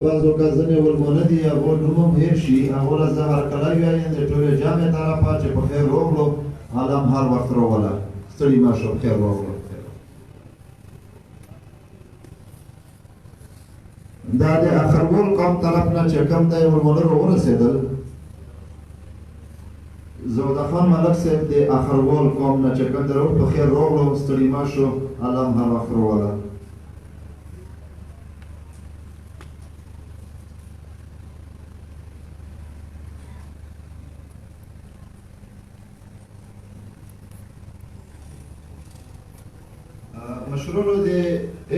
بعض اوقات ځینې ولمونه دي هغو نوم هم هېر شي هغو له زه هرکلی وایم د ټولې جامې طرفه چې په خیر راغلو الله هم هر وخت راوله ستړي مه شو خیر راغلو دا د اخرګل قوم طرف نه چې کوم دی ولمونه راورسېدل زوده خان ملک صاحب د اخرګل قوم نه چې کوم دی په خیر راغلو ستړي مه شو الله هم هر وخت راوله مشرولو د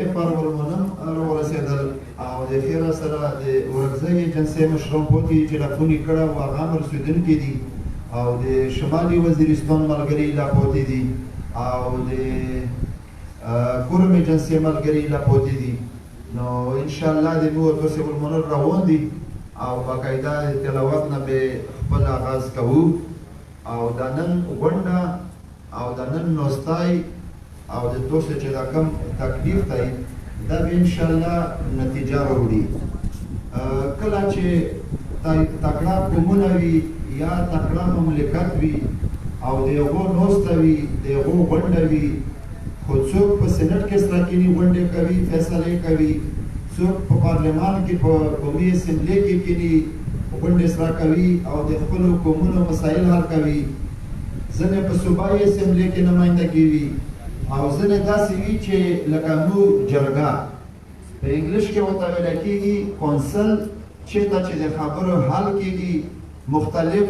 افر ولمنم راورسېدل او د خیره سره د ورکزۍ جنسي مشران پوتي ټلیفون یې کړی و هغه هم رسېدونکي دي او د شمالي وزیرستان ملګري لا پوتي دي او د کورم جنسي ملګري لا پوتي دي نو انشاءالله د مو ورپسې ولمنل روان دي او باقاعده د تلاوت نه به خپل آغاز کوو او دا نن غونډه او دا نن نوستای او د دوست چې دا کم تکلیف دی دا به انشاءالله نتیجه راوړي کله چې تکړه قومونه وي یا تکړه مملکت وي او د هغو نوسته وي د هغو غونډه وي خو څوک په سینټ کې سره کیني غونډې کوي فیصلې کوي څوک په پارلمان کې په قومي اسمبلې کې کیني غونډې سره کوي او د خپلو قومونو مسایل حل کوي ځینې په صوبایي اسمبلې کې نمایندګي وي او ځینې داسې وي چې لکه نو جرګه په انګلیش کې ورته ویل کېږي کونسل چېرته چې د خبرو حل کېږي مختلف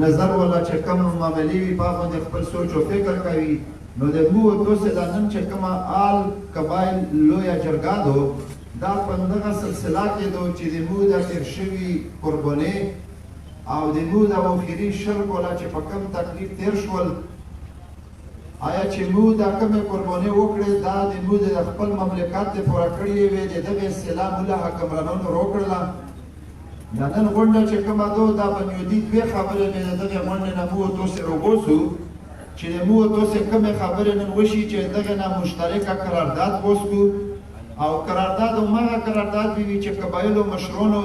نظر والا چې کوم معاملې وي په هغه باندې خپل سوچ او فکر کوي نو د مو دوسې دا نن چې کومه آل قبایل لویه جرګه ده دا په دغه سلسله کې ده چې د مو د تېر شوي قربانۍ او د مو د اخري شرک والا چې په کوم تکلیف تېر شول آیا چې مو دا کومې قربانۍ وکړې دا د مو د خپل مملکت د پوره کړې وې د دغې اصطلاح مو له حکمرانانو راوکړله دا نن غونډه چې کومه ده دا بنیادي دوې خبرې مې د دغې غونډې نه مو تاسې راوباسو چې د مو تاسې کومې خبرې نن وشي چې دغې نه مشترکه قرارداد وسکو او قرارداد هماغه قرارداد وي چې قبایلو مشرانو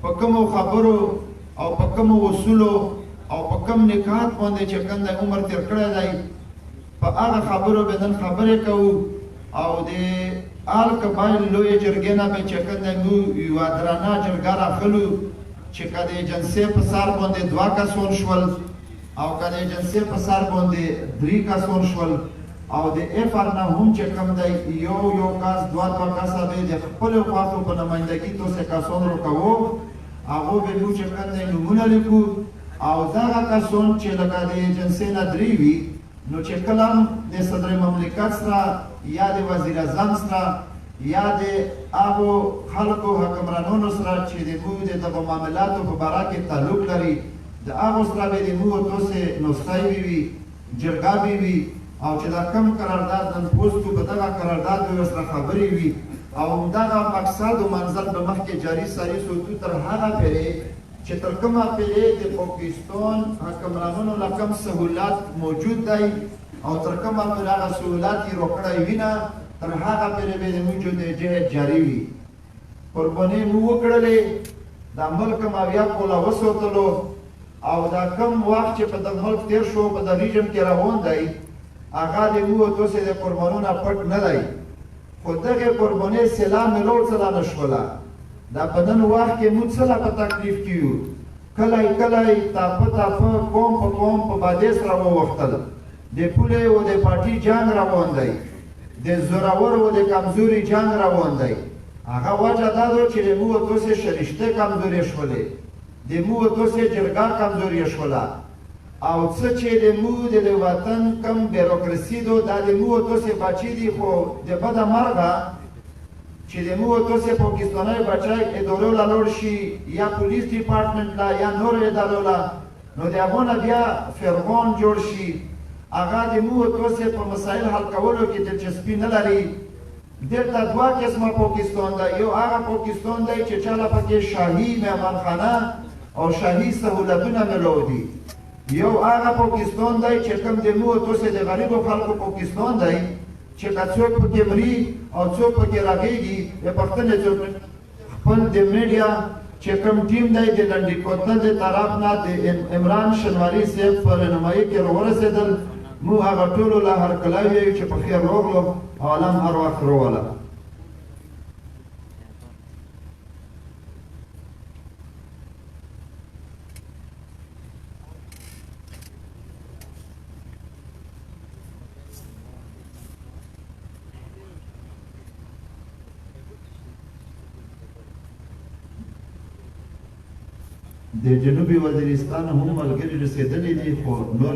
په کومو خبرو او په کومو اصولو او په کوم نکات باندې چې کوم د عمر تېر کړی دی په هغه خبرو به نن خبرې کوو او د آل قبایل لویې جرګې نه به چې کوم دی موږ یوه درانه جرګه راخلو چې که د جنسې په سر باندې 2 کسان شول او که د جنسې په سر باندې 3 کسان شول او د افر نه هم چې کوم دی یو کس 2 کسه به د خپلو خوښو په نمایندګي تاسې کسان راکوو هغو به موږ چې کوم دی نومونه لیکو او دغه کسان چې لکه د جنسې نه 3 وي نو چې کله د صدر مملکت سره یا د وزیر اعظم سره یا د هغو خلکو حکمرانانو سره چې د موږ د دغو معاملاتو په باره کې تعلق لري د هغو سره به د موږ تاسې نوستی وي جرګه وي او چې دا کم قرارداد نن پوسټو په دغه قرارداد به ورسره خبرې وي او همدغه مقصد و منزل به مخکې جاري ساري سوتو تر هغه پورې چې تر کومه پورې د پاکستان حکمرانانو له کوم سهولت موجود دی او تر کومه پورې هغه سهولت یې راکړی وي نه تر هغه پورې به د موږ جهاد جاري وي قربانۍ مو وکړلې دا ملک ماویه کوله وساتلو او دا کم وخت چې په دغه ملک تېر شو په د ریجن کې روان دی هغه د مو تاسې د قربانونو پټ نه دی خو دغې قربانۍ سلا ملو څه نه شوله دا په نن وخت کې موږ څه په تکلیف کې یو کلی تاپه قوم په قوم په بادې سره واوښتل د پولې و د پارټي جنګ روان دی د زورور و د کمزوري جنګ روان دی هغه وجه دا ده چې د مو تاسې شریشتې کمزورې شولې د مو تاسې جرګه کمزورې شوله او څه چې د مو د وطن کم بیروکراسي ده دا د مو تاسې بچي دي خو د بده مرغه چې د مو تاسې پاکستاني بچی ادارو له لوړ شي یا پولیس ډپارټمنټ له یا نورو ادارو له نو د هغو نه بیا فرعون جوړ شي هغه د مو تاسې په مسایل حل کولو کې دلچسپي نه لري دلته 2 قسمه پاکستان دی یو هغه پاکستان دی چې چاله پکې شاهي مهمانخانه او شاهي سهولتونه میلو دي یو هغه پاکستان دی چې کوم د مو تاسې د غریبو خلکو پاکستان دی چې که څوک پکې مري او څوک پکې راغېږي د پښتنې څوک خپل د میډیا چې کوم ټیم دی د لنډي کوتل د طرف نه د عمران شنواري صاحب په رهنمایي کې راورسېدل موږ هغه ټولو له هرکلی وایو چې په خیر راغلو او الله هم هر وخت راوله د جنوبي وزیرستان هم ملګري رسېدلي دي خو نور